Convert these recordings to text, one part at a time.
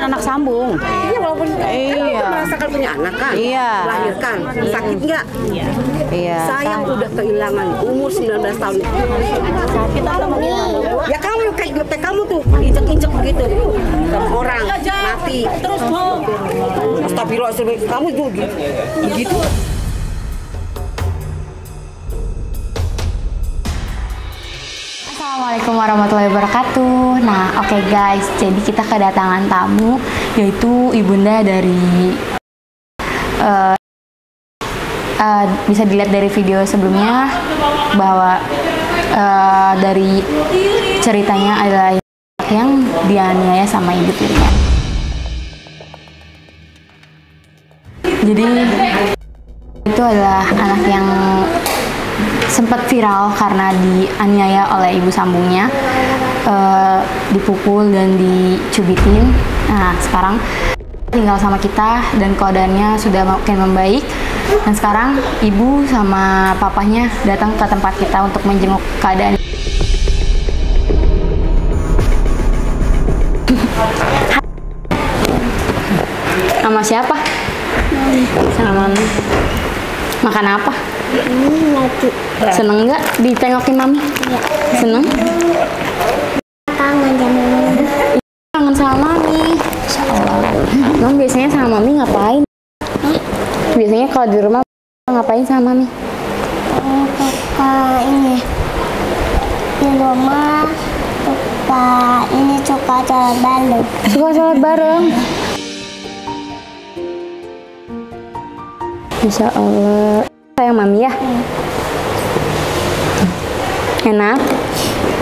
anak sambung. Iya, walaupun merasakan punya anak kan, melahirkan, sakit nggak? Iya. Saya udah kehilangan umur 19 tahun. Sakit atau Ya kamu kayak kamu tuh injek-injek begitu sama orang mati. Terus astagfirullah, kamu juga begitu. Assalamualaikum warahmatullahi wabarakatuh. Nah, oke guys, jadi kita kedatangan tamu yaitu ibunda dari bisa dilihat dari video sebelumnya bahwa dari ceritanya adalah yang dianiaya sama ibu tirinya. Jadi itu adalah anak yang sempat viral karena dianiaya oleh ibu sambungnya, dipukul dan dicubitin. Nah, sekarang tinggal sama kita dan keadaannya sudah makin membaik. Dan sekarang ibu sama papahnya datang ke tempat kita untuk menjenguk keadaan. Sama siapa? Sama Mami. Makan apa? Seneng nggak ditengokin Mami? Iya. Seneng? Kangen sama Mami. Kangen sama Mami. Emang biasanya sama Mami ngapain? Biasanya kalau di rumah ngapain sama Mami? Suka ini di rumah, suka sholat bareng. Suka sholat bareng. Insya Allah. Sayang Mami ya? Enak?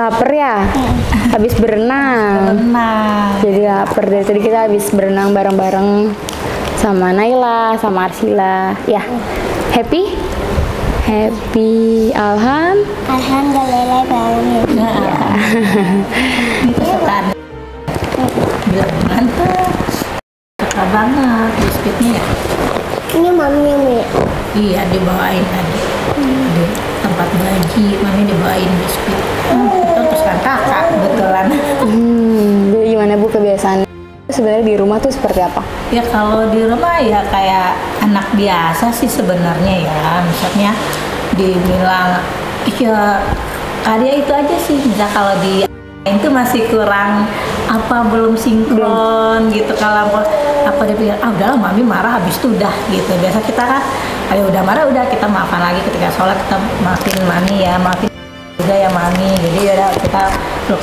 Laper ya? Habis berenang. Jadi lapar. Dari tadi kita habis berenang bareng-bareng sama Naila, sama Arsila. Ya, happy? Happy. Alhamdulillah banget. Bilang mantap. Suka banget biskuitnya ya. Ini Mami yang beli. Iya, dibawain tadi di tempat gaji, Mami dibawain biskuit. Terus kan kakak kebetulan. Jadi gimana Bu kebiasaan? Sebenarnya di rumah tuh seperti apa? Ya kalau di rumah ya kayak anak biasa sih sebenarnya ya. Misalnya dibilang ya karya itu aja sih. Misal kalau di itu masih kurang apa belum sinkron gitu. Kalau apa dia pikir udahlah Mami marah habis itu udah gitu. Biasa kita kan kalau udah marah udah kita maafan lagi ketika sholat, kita maafin Mami ya, maafin juga ya Mami. Jadi ya kita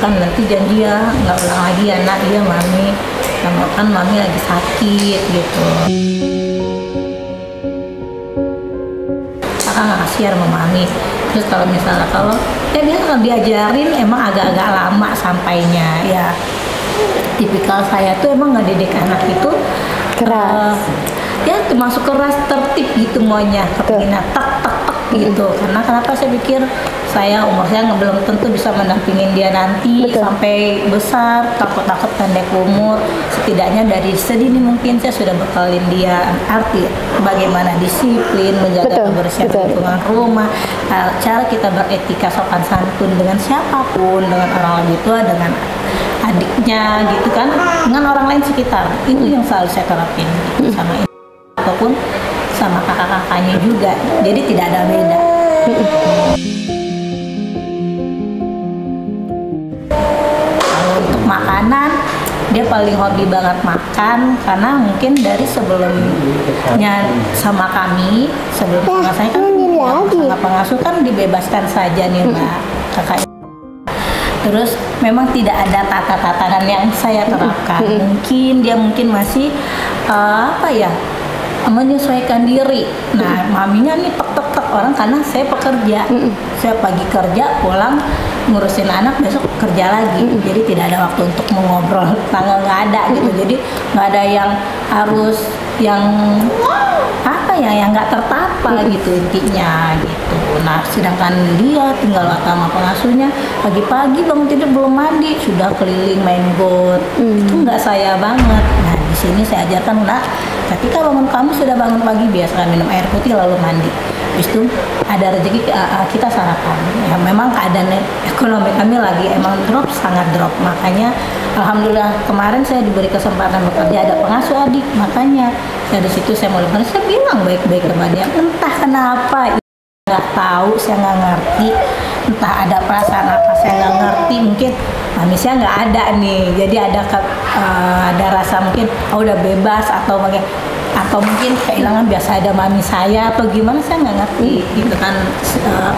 kan nanti janji ya nggak ulang lagi ya nak, iya Mami. Kan Mami lagi sakit gitu. Kakak nggak kasihan sama Mami. Terus kalau misalnya ya dia nggak diajarin emang agak-agak lama sampainya ya. Tipikal saya tuh emang ngedidik anak itu Keras. Ya termasuk keras, tertib gitu maunya, kepingin tak gitu. Karena kenapa saya pikir saya umur saya belum tentu bisa mendampingin dia nanti sampai besar, takut pendek umur. Setidaknya dari sedini mungkin saya sudah bekalin dia arti bagaimana disiplin, menjaga kebersihan lingkungan rumah, cara kita beretika sopan santun dengan siapapun, dengan orang lebih tua, dengan adiknya gitu kan, dengan orang lain sekitar. Itu yang selalu saya terapin gitu, sama ini ataupun sama kakak-kakaknya juga. Jadi tidak ada beda. Kalau untuk makanan, dia paling hobi banget makan karena mungkin dari sebelumnya sama kami, sebelum sama saya kan sama pengasuh kan dibebaskan saja nih Mbak kakak. Terus memang tidak ada tata-tatanan yang saya terapkan. Mungkin dia masih menyesuaikan diri. Nah, Maminya nih tek orang karena saya pekerja. Saya pagi kerja, pulang ngurusin anak, besok kerja lagi. Jadi tidak ada waktu untuk mengobrol, nggak ada gitu. Jadi nggak ada yang harus yang nggak tertata gitu intinya gitu. Nah, sedangkan dia tinggal sama pengasuhnya, pagi-pagi bangun tidur belum mandi sudah keliling main got. Itu nggak saya banget. Nah, di sini saya ajarkan, nak, ketika kamu sudah bangun pagi biasakan minum air putih lalu mandi. Habis itu ada rezeki kita sarapan. Ya, memang keadaan ekonomi kami lagi emang sangat drop. Makanya alhamdulillah kemarin saya diberi kesempatan bekerja, ada pengasuh adik. Makanya dari situ saya mulai saya bilang baik-baik kepada dia. Entah kenapa nggak tahu, saya nggak ngerti. Entah ada perasaan apa saya nggak ngerti. Mungkin manusia nggak ada nih. Jadi ada rasa mungkin udah bebas atau mungkin kehilangan biasa ada mami saya atau gimana, saya nggak ngerti gitu kan.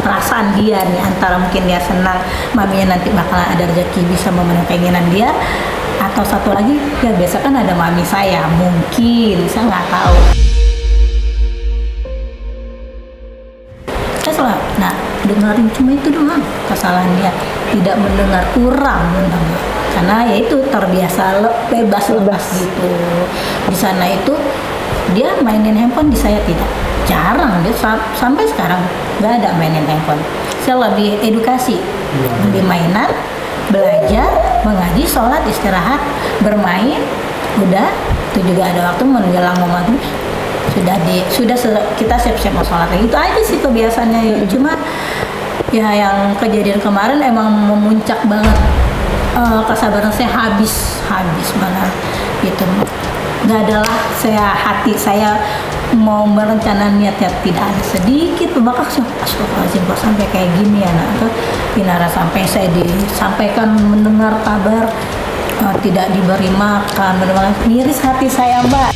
Perasaan dia nih, antara mungkin dia senang maminya nanti bakalan ada rezeki bisa memenuhi keinginan dia, atau satu lagi ya biasa kan ada mami saya, mungkin saya nggak tahu. Saya selalu dengerin cuma itu doang kesalahan dia, tidak mendengar kurang karena ya itu terbiasa bebas gitu. Di sana itu dia mainin handphone, di saya tidak, jarang. Dia sampai sekarang nggak ada mainin handphone. Saya lebih edukasi, lebih mainan, belajar, mengaji, sholat, istirahat, bermain, udah. Itu juga ada waktu menjelang mau maghrib sudah kita siap-siap mau sholat lagi. Itu aja sih kebiasaannya. Cuma ya yang kejadian kemarin emang memuncak banget, kesabaran saya habis banget gitu. Gak adalah hati saya mau merencana niatnya tidak ada sedikit, maka astagfirullahaladzim kok sampai kayak gini ya nak. Binara sampai saya disampaikan mendengar kabar tidak diberi makan, benar-benar miris hati saya, Mbak.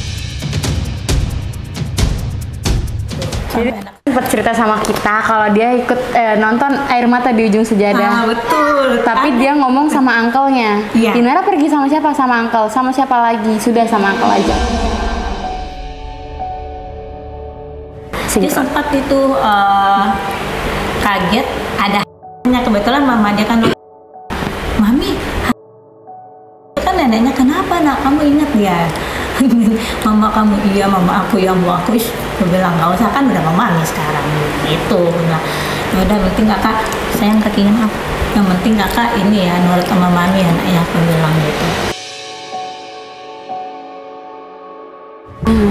Jadi sempat cerita sama kita kalau dia ikut nonton Air Mata di Ujung Sejadah. Betul. Tapi dia ngomong sama uncle-nya. Iya. Dinara pergi sama siapa? Sama uncle. Sama siapa lagi? Sudah sama uncle aja. Dia sempat itu kaget, ada kebetulan mamanya kan, mami kan neneknya, kenapa nak, kamu ingat ya? Mama kamu, iya mama aku yang mau aku. Aku bilang nggak usah, kan udah mama nih sekarang itu. Nah udah, penting kakak sayang kekingin aku, yang penting kakak ini ya nurut sama mami ya nak, ya aku bilang gitu.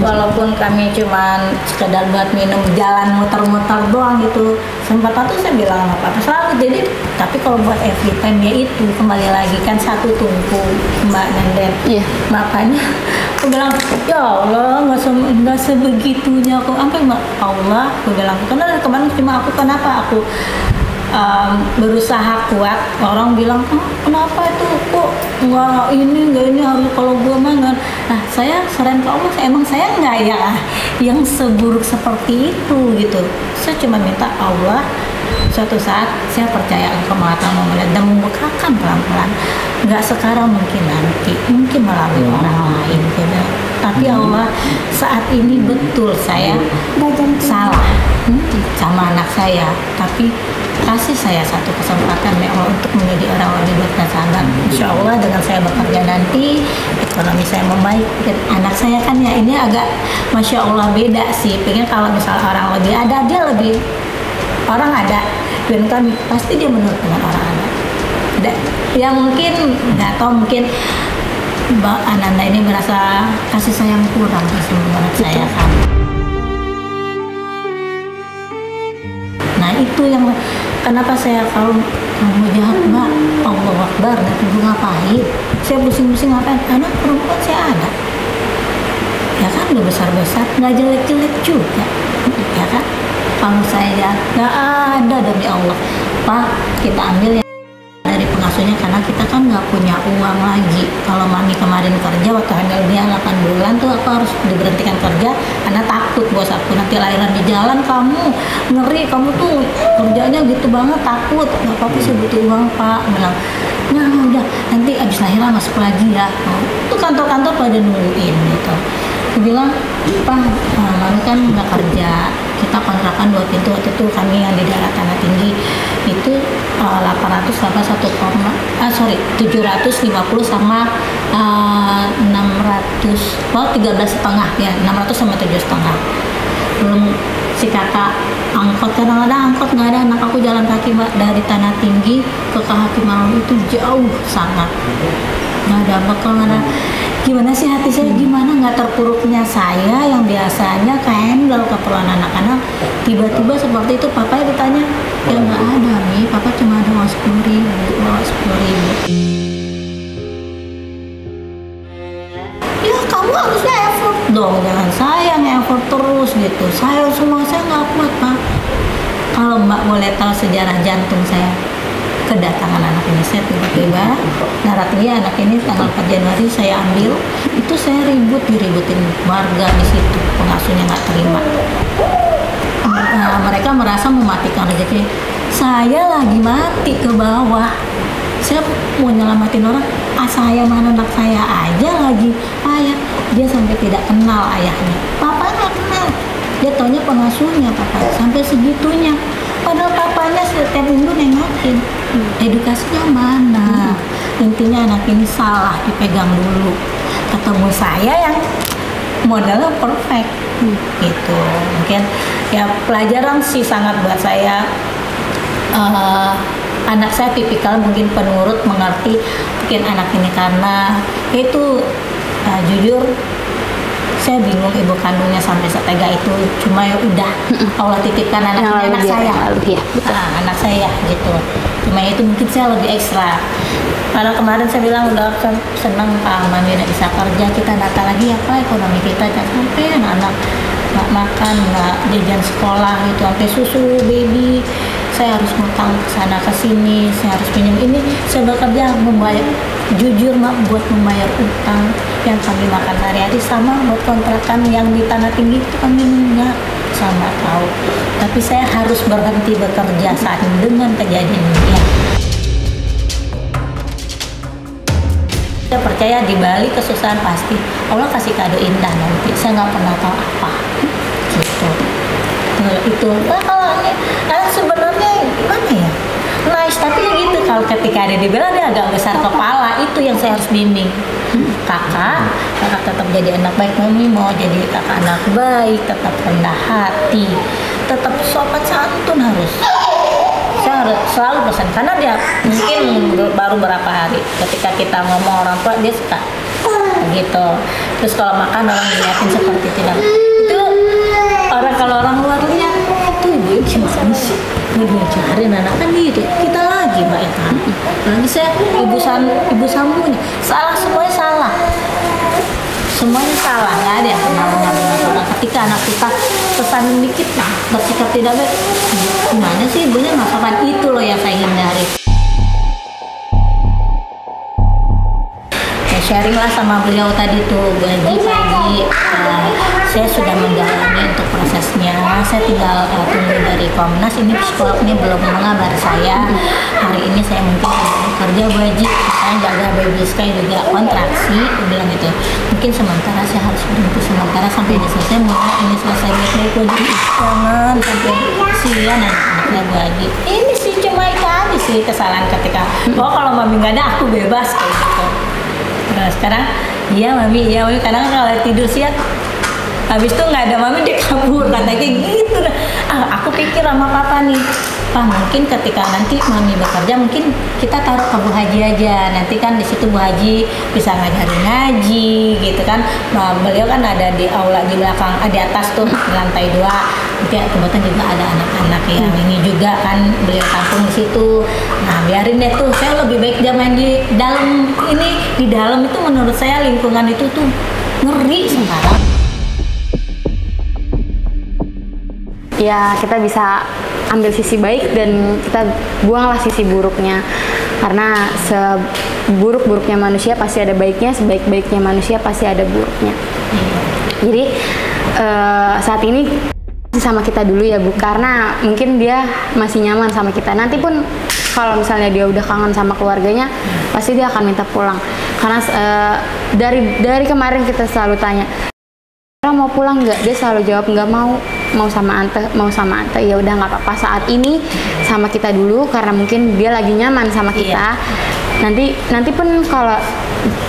Walaupun kami cuman sekedar buat minum, jalan muter-muter doang gitu, sempat tuh saya bilang apa selalu. Jadi tapi kalau buat every time ya itu kembali lagi kan satu tungku Mbak Nenden. Iya. Makanya aku bilang ya Allah nggak sebegitunya aku, sampai Allah aku bilang, karena dari kemarin cuma aku kenapa aku berusaha kuat. Orang bilang kenapa itu kok nggak ini harus, kalau gua mangan. Nah saya serahin ke Allah, emang saya nggak ya yang seburuk seperti itu gitu. Saya cuma minta Allah suatu saat saya percaya engkau mengatakan mau melihat dan membukakan pelan-pelan, nggak sekarang mungkin nanti, mungkin melalui orang lain gitu. Tapi Allah saat ini betul saya salah sama anak saya, tapi kasih saya satu kesempatan ya Allah untuk menjadi orang lebih baik dan sabar. Insya Allah dengan saya bekerja nanti ekonomi saya membaik. Dan anak saya kan ya ini agak Masya Allah beda sih. Pengen kalau misalnya orang lebih ada, dia lebih orang ada, dan kan pasti dia menurut dengan orang ada. Ya mungkin nggak tahu, mungkin Mbak Ananda ini merasa kasih sayang kurang menurut saya kan. Nah itu yang kenapa saya kalau mau jahat Mbak, Allah Akbar, nanti gue ngapain? Saya pusing-pusing ngapain? Anak perempuan saya ada, ya kan udah besar-besar, nggak jelek-jelek juga, ya kan? Kalau saya jahat, nggak ada demi Allah. Pak, kita ambil yang dari pengasuhnya karena kita kan nggak punya uang lagi. Kalau mami kemarin kerja waktu hamil dia 8 bulan tuh aku harus diberhentikan kerja karena takut bos aku nanti lahiran di jalan, kamu ngeri, kamu tuh kerjanya gitu banget, takut. Nggak apa-apa sih, butuh uang Pak. Bilang nah udah nanti abis lahiran masuk lagi ya. Tuh kantor-kantor pada nungguin gitu. Aku bilang Pak, mami kan nggak kerja, kita kontrakan 2 pintu waktu itu kami yang di daerah Tanah Tinggi itu 750 sama 600, 13,5 ya, 600 sama 7,5. Belum si kakak angkot, kadang-kadang angkot nggak ada, anak aku jalan kaki Mbak dari Tanah Tinggi ke Kehakiman itu jauh sangat. nggak ada bekal, nggak ada. Gimana sih hati saya, gimana nggak terpuruknya saya yang biasanya handle keperluan anak-anak, tiba-tiba seperti itu. Papa ditanya, ya nggak ada nih, papa cuma ada uang 10.000, bawa 10.000. Ya kamu harusnya effort dong, jangan saya yang effort terus gitu. Saya nggak kuat Pak. Kalau Mbak boleh tahu sejarah jantung saya, kedatangan anak ini, saya tiba-tiba darat dia, anak ini tanggal 4 Januari saya ambil, itu saya diributin warga di situ, pengasuhnya nggak terima. Mereka merasa mematikan rezeki. Saya lagi mati ke bawah, saya mau nyelamatin orang, saya mana anak saya aja lagi ayah, dia sampai tidak kenal ayahnya, papa nggak kenal, dia taunya pengasuhnya papa, sampai segitunya. Padahal papanya setiap minggu nengokin, edukasinya mana? Intinya anak ini salah dipegang dulu. Ketemu saya yang modelnya perfect, gitu. Mungkin ya pelajaran sih sangat buat saya. Anak saya tipikal mungkin penurut, mengerti. Mungkin anak ini karena itu jujur. Saya bingung ibu kandungnya sampai setega itu, cuma ya udah Allah titipkan anak saya, anak saya gitu. Cuma itu mungkin saya lebih ekstra. Karena kemarin saya bilang udah senang Pak Mami udah bisa kerja, kita nata lagi ya Pak ekonomi kita jangan sampai anak-anak nggak makan, nggak jajan sekolah gitu, sampai susu baby. Saya harus ngutang ke sana ke sini, saya harus pinjam ini, saya bekerja membayar, jujur mak, buat membayar utang yang kami makan hari-hari, sama buat kontrakan yang di Tanah Tinggi itu kami enggak sama tahu. Tapi saya harus berhenti bekerja saat ini dengan kejadian ini. Ya. Saya percaya di balik kesusahan pasti Allah kasih kado indah nanti. Saya nggak pernah tahu apa gitu. Itu kalau sebenarnya gimana ya, nice tapi ya gitu, kalau ketika ada dibela dia agak besar kepala, itu yang saya harus bimbing. Kakak tetap jadi anak baik, Mami mau jadi kakak anak baik, tetap rendah hati, tetap sopan santun harus. Saya harus selalu pesan, karena dia mungkin baru berapa hari ketika kita ngomong orang tua dia suka gitu. Terus kalau makan orang dilihatin seperti tidak, itu kalau orang luar lihat itu ibu gimana sih ngajarin anak kan gitu, kita lagi mbak ya kan. Nanti saya ibu sambungnya salah, semuanya salah, nggak ada yang kenal orang. Ketika anak kita pesan dikit bersikap tidak baik, gimana sih ibunya nggak sopan, itu loh yang saya hindari. Sharing lah sama beliau tadi tuh Bu Haji, Pak Haji, saya sudah menjalani untuk prosesnya. Saya tinggal tunggu dari Komnas, ini psikolog ini belum mengabari saya. Hari ini saya mungkin kerja Bu Haji, saya jaga baby Sky juga kontraksi, aku bilang gitu. Mungkin sementara saya harus berhenti sementara sampai ini selesai, mulai ini selesai baik-baik Bu Haji. Jangan sampai kesian anak-anaknya Bu Haji. Ini sih cuma itu aja sih kesalahan ketika, kalau Mami nggak ada aku bebas kayak gitu. Nah sekarang iya mami, kadang kalau tidur siang habis itu nggak ada Mami dia kabur, katanya kayak gitu. Aku pikir sama papa nih, Pak mungkin ketika nanti Mami bekerja mungkin kita taruh ke Bu Haji aja, nanti kan di situ Bu Haji bisa ngajarin ngaji gitu kan. Nah, beliau kan ada di aula di belakang, di atas tuh di lantai 2. Nanti kebetulan juga ada anak-anak yang ini juga kan beliau tampung di situ. Nah biarin deh tuh, saya lebih baik jangan di dalam ini, di dalam itu menurut saya lingkungan itu tuh ngeri sekarang. Ya kita bisa ambil sisi baik dan kita buanglah sisi buruknya, karena seburuk-buruknya manusia pasti ada baiknya, sebaik-baiknya manusia pasti ada buruknya. Jadi saat ini sama kita dulu ya Bu, karena mungkin dia masih nyaman sama kita. Nanti pun kalau misalnya dia udah kangen sama keluarganya, pasti dia akan minta pulang. Karena dari kemarin kita selalu tanya, mau pulang nggak? Dia selalu jawab nggak mau, mau sama Ante. Ya udah nggak apa-apa saat ini sama kita dulu, karena mungkin dia lagi nyaman sama kita. Nanti pun kalau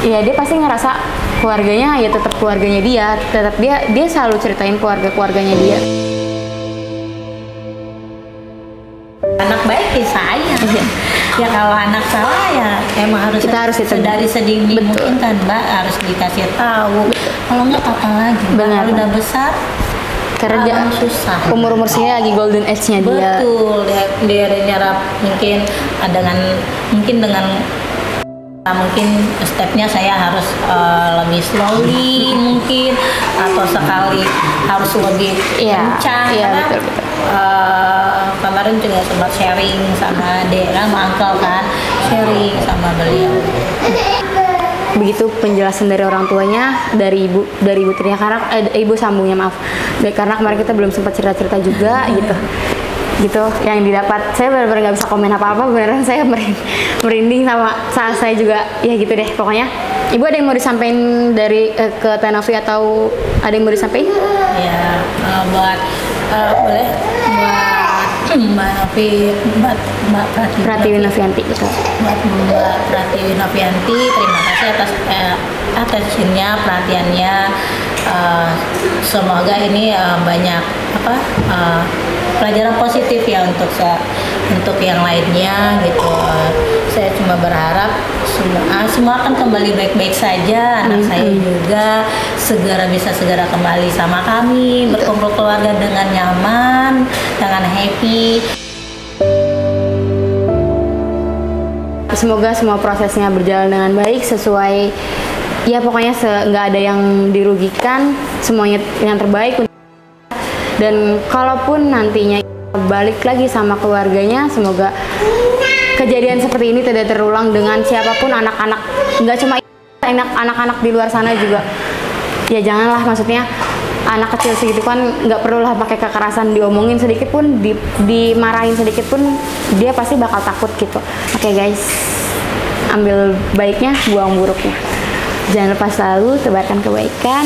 ya dia pasti ngerasa keluarganya ya tetap keluarganya dia, tetap dia selalu ceritain keluarganya dia. Anak baik saya. Ya kalau anak salah ya emang harus Kita harus itu. dari sedini mungkin kan Mbak harus dikasih tahu. Kalau nggak apa lagi. Mbak. Benar. Kalau udah besar Karena dia susah. umur sini lagi golden age-nya dia. Betul, dia nyerap mungkin dengan mungkin stepnya saya harus lebih slowly mungkin atau sekali harus lebih Iya, kencang iya, karena betul. kemarin juga sempat sharing sama Dera, sama Uncle kan, sharing sama beliau. Begitu penjelasan dari orang tuanya, dari ibu tirinya, karena ibu sambungnya, maaf. Karena kemarin kita belum sempat cerita juga gitu yang didapat. Saya benar-benar nggak bisa komen apa-apa, beneran saya merinding sama saat saya juga ya gitu deh pokoknya. Ibu ada yang mau disampaikan dari ke Tenovi atau ada yang mau disampaikan? Ya buat boleh buat Mbak Pratiwi Novianti gitu. Buat Mbak Pratiwi Novianti, terima kasih atas attention-nya, perhatiannya. Semoga ini banyak pelajaran positif ya untuk yang lainnya gitu. Saya cuma berharap semua akan kembali baik-baik saja. Anak saya juga bisa segera kembali sama kami, berkumpul keluarga dengan nyaman, dengan happy. Semoga semua prosesnya berjalan dengan baik sesuai, ya pokoknya nggak ada yang dirugikan, semuanya yang terbaik. Dan kalaupun nantinya balik lagi sama keluarganya, semoga kejadian seperti ini tidak terulang dengan siapapun, anak-anak, nggak cuma anak-anak di luar sana juga. Ya janganlah, maksudnya anak kecil segitu kan nggak perlulah pakai kekerasan, diomongin sedikit pun, dimarahin sedikit pun dia pasti bakal takut gitu. Oke guys, ambil baiknya, buang buruknya. Jangan lupa selalu tebarkan kebaikan.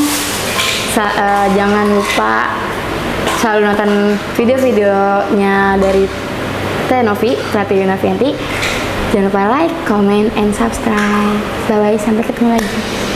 Jangan lupa selalu nonton video-videonya dari Tenovi, Pratiwi Novianti. Jangan lupa like, comment, and subscribe. Bye-bye, sampai ketemu lagi.